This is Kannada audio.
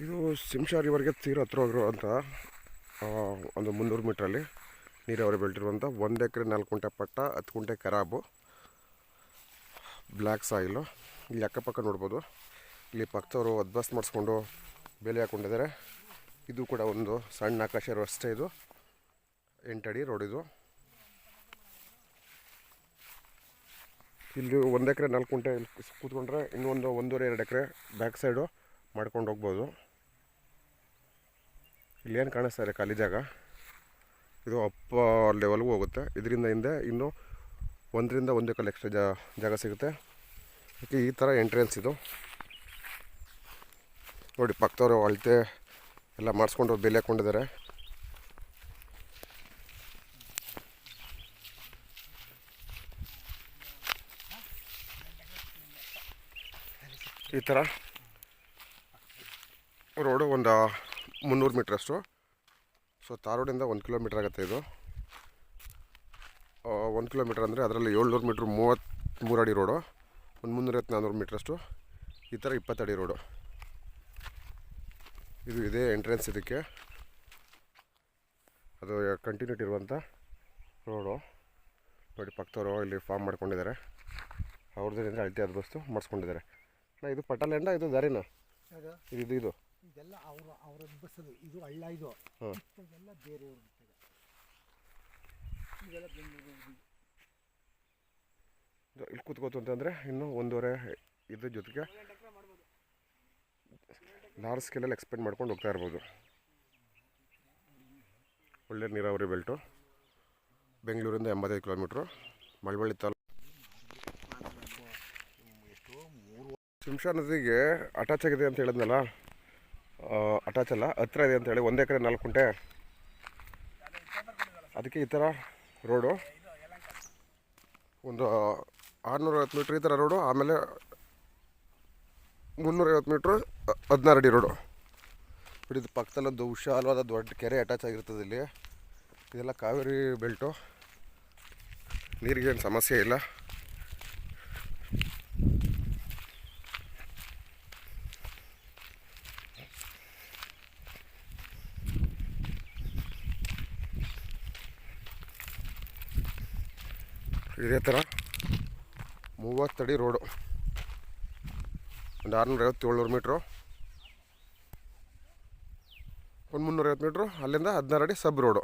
ಇದು ಸಿಂಶಾ ರಿವರ್ಗೆ ತೀರ ಹತ್ರ ಹೋಗಿರೋ ಅಂತ ಒಂದು 300 ಮೀಟ್ರಲ್ಲಿ ನೀರಾವರಿ ಬೆಳೆದಿರುವಂಥ 1 ಎಕರೆ 4 ಕುಂಟೆ ಪಟ್ಟ 10 ಕುಂಟೆ ಖರಾಬು ಬ್ಲ್ಯಾಕ್ ಸಾಯಿಲು. ಇಲ್ಲಿ ಅಕ್ಕಪಕ್ಕ ನೋಡ್ಬೋದು. ಇಲ್ಲಿ ಪಕ್ಕದವರು ಅದ್ಬಸ್ ಮಾಡಿಸ್ಕೊಂಡು ಬೇಲಿ ಹಾಕ್ಕೊಂಡಿದ್ದಾರೆ. ಇದು ಕೂಡ ಒಂದು ಸಣ್ಣ ಆಕಾಶ ರಸ್ತೆ. ಇದು 8 ಅಡಿ ರೋಡ್. ಇದು ಇಲ್ಲಿ 1 ಎಕರೆ 4 ಕುಂಟೆ ಕೂತ್ಕೊಂಡ್ರೆ ಇನ್ನೊಂದು 1.5-2 ಎಕರೆ ಬ್ಯಾಕ್ ಸೈಡು ಮಾಡ್ಕೊಂಡು ಹೋಗ್ಬೋದು. ಇಲ್ಲೇನು ಕಾಣಿಸ್ತಾ ಇದೆ ಖಾಲಿ ಜಾಗ, ಇದು ಅಪ್ಪ ಲೆವೆಲ್ಗೂ ಹೋಗುತ್ತೆ. ಇದರಿಂದ ಹಿಂದೆ ಇನ್ನೂ 1ರಿಂದ 1.25 ಎಕ್ಸ್ಟ್ರಾ ಜಾಗ ಸಿಗುತ್ತೆ. ಈ ಥರ ಎಂಟ್ರೆನ್ಸ್ ಇದು ನೋಡಿ. ಪಕ್ಕದವರು ಅಳತೆ ಎಲ್ಲ ಮಾಡಿಸ್ಕೊಂಡು ಬೆಲೆ ಹಾಕ್ಕೊಂಡಿದ್ದಾರೆ. ಈ ಥರ ರೋಡು ಒಂದು 300 ಮೀಟ್ರಷ್ಟು. ಸೊ ತಾರೋಡಿಂದ 1 ಕಿಲೋಮೀಟ್ರ್ ಆಗುತ್ತೆ. ಇದು 1 ಕಿಲೋಮೀಟ್ರ್ ಅಂದರೆ ಅದರಲ್ಲಿ 700 ಮೀಟ್ರ್ 33 ಅಡಿ ರೋಡು, ಒಂದು 350-400 ಮೀಟ್ರಷ್ಟು. ಈ ಥರ 20 ಅಡಿ ರೋಡು. ಇದು ಇದೇ ಎಂಟ್ರೆನ್ಸ್. ಇದಕ್ಕೆ ಅದು ಕಂಟಿನ್ಯೂಟಿ ಇರುವಂಥ ರೋಡು ನೋಡಿ. ಪಕ್ಕದವರು ಇಲ್ಲಿ ಫಾರ್ಮ್ ಮಾಡ್ಕೊಂಡಿದ್ದಾರೆ. ಅವ್ರದ್ದೇನೆಂದರೆ ಅಳತೆ ಅದು ಬಸ್ತು ಮಾಡಿಸ್ಕೊಂಡಿದ್ದಾರೆ. ಇದು ಪಟಾಲೆಂಡ, ಇದು ದಾರಿನ ಇದು ಇದು ಇದೆಲ್ಲ ಅವರ ಬಸ್ಸದು. ಇದು ಹಳ್ಳ. ಇದು ಇದೆಲ್ಲ ಬೇರೆಯವರು ಇದೆಲ್ಲ ಬೆಂಗಳೂರು. ಇಲ್ಲಿ ಕೂತ್ಕೋತು ಅಂತಂದರೆ ಇನ್ನೂ 1.5 ಇದ್ರ ಜೊತೆಗೆ ಲಾರ್ಜ್ ಸ್ಕೇಲಲ್ಲಿ ಎಕ್ಸ್ಪೆಂಡ್ ಮಾಡ್ಕೊಂಡು ಹೋಗ್ತಾ ಇರ್ಬೋದು. ಒಳ್ಳೆ ನೀರಾವರಿ ಬೆಲ್ಟು. ಬೆಂಗಳೂರಿಂದ 85 ಕಿಲೋಮೀಟ್ರು. ಮಳವಳ್ಳಿ ತಾಲೂಕು. ಸಿಂಶಾ ನದಿಗೆ ಅಟ್ಯಾಚ್ ಆಗಿದೆ ಅಂತ ಹೇಳಿದ್ನಲ್ಲ, ಅಟ್ಯಾಚ್ ಅಲ್ಲ, ಹತ್ರ ಇದೆ ಅಂತ ಹೇಳಿ. 1 ಎಕರೆ 4 ಕುಂಟೆ. ಅದಕ್ಕೆ ಈ ಥರ ರೋಡು ಒಂದು 650 ಮೀಟ್ರ್ ಈ ಥರ ರೋಡು. ಆಮೇಲೆ 350 ಮೀಟ್ರು 16 ಅಡಿ ರೋಡು. ಇದು ಪಕ್ಕದಲ್ಲೊಂದು ವಿಶಾಲವಾದ ದೊಡ್ಡ ಕೆರೆ ಅಟ್ಯಾಚ್ ಆಗಿರ್ತದೆ. ಇಲ್ಲಿ ಇದೆಲ್ಲ ಕಾವೇರಿ ಬೆಲ್ಟು. ನೀರಿಗೇನು ಸಮಸ್ಯೆ ಇಲ್ಲ. ಇದೇ ಥರ 30 ಅಡಿ ರೋಡು, ಒಂದು 650-700 ಮೀಟ್ರು, ಒಂದು 350 ಮೀಟ್ರು. ಅಲ್ಲಿಂದ 16 ಅಡಿ ಸಬ್ ರೋಡು.